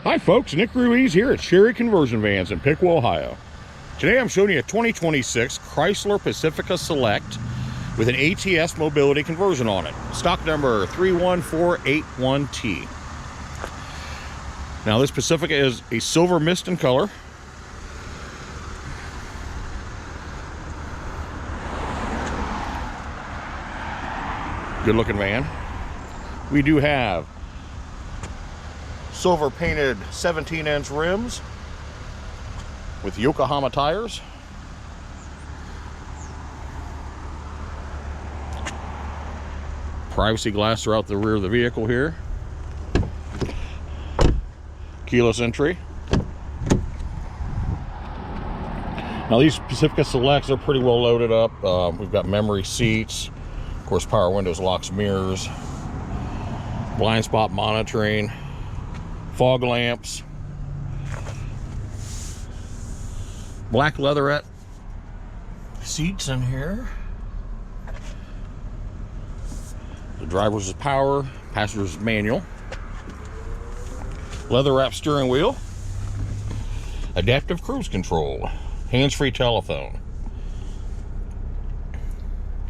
Hi folks, Nick Ruiz here at Sherry Conversion Vans in Piqua, Ohio. Today I'm showing you a 2026 Chrysler Pacifica Select with an ATS mobility conversion on it. Stock number 31481T. Now this Pacifica is a silver mist in color. Good looking van. We do have silver painted 17-inch rims with Yokohama tires. Privacy glass throughout the rear of the vehicle here. Keyless entry. Now these Pacifica Selects are pretty well loaded up. We've got memory seats, of course power windows, locks, mirrors, blind spot monitoring, fog lamps, black leatherette seats in here. The driver's is power, passenger's is manual. Leather wrap steering wheel, adaptive cruise control, hands-free telephone,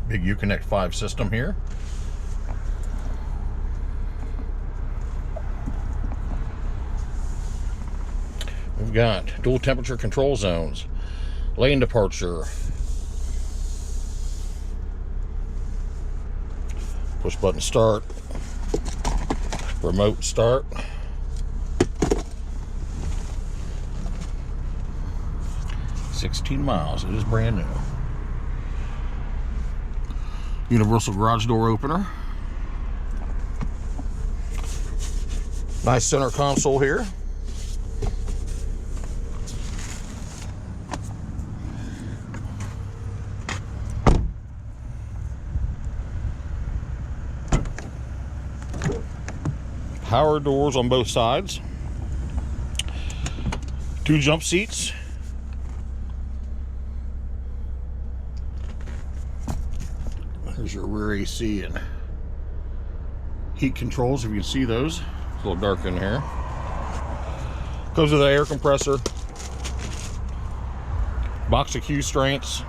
big Uconnect 5 system here. We've got dual temperature control zones, lane departure, push button start, remote start, $16 miles. It is brand new. Universal garage door opener. Nice center console here. Power doors on both sides. 2 jump seats. There's your rear AC and heat controls, if you can see those. It's a little dark in here. Comes with an air compressor, box of cue strengths,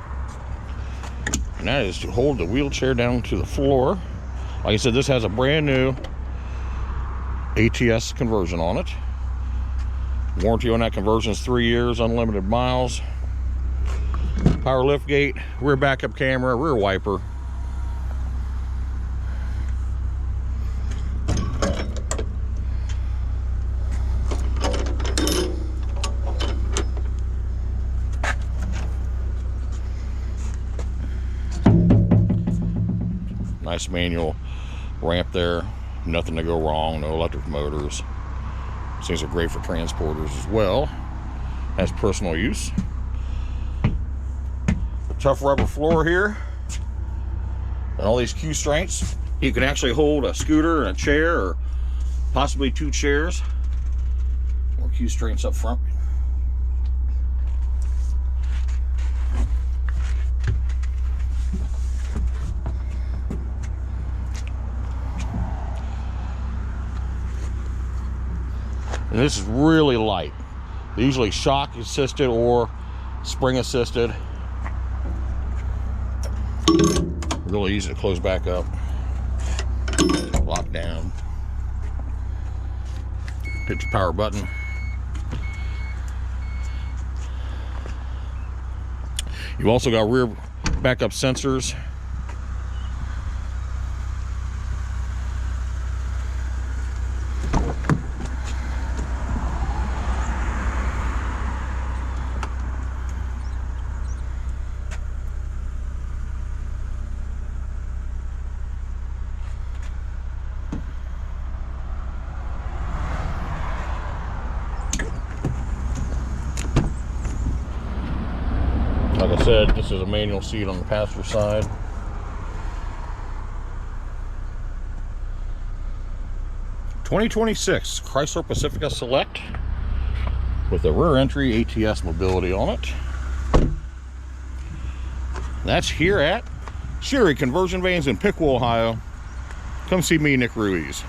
and that is to hold the wheelchair down to the floor. Like I said, this has a brand new ATS conversion on it. Warranty on that conversion is 3 years, unlimited miles. Power lift gate, rear backup camera, rear wiper. Nice manual ramp there. Nothing to go wrong, no electric motors. These things are great for transporters as well. Has personal use. Tough rubber floor here. And all these cue strengths. You can actually hold a scooter and a chair, or possibly 2 chairs. More cue strengths up front. And this is really light. They're usually shock assisted or spring assisted. Really easy to close back up. Lock down. Hit your power button. You've also got rear backup sensors. Like I said, this is a manual seat on the passenger side. '26 Chrysler Pacifica Select with a rear entry ATS mobility on it. That's here at Sherry Conversion Vans in Piqua, Ohio. Come see me, Nick Ruiz.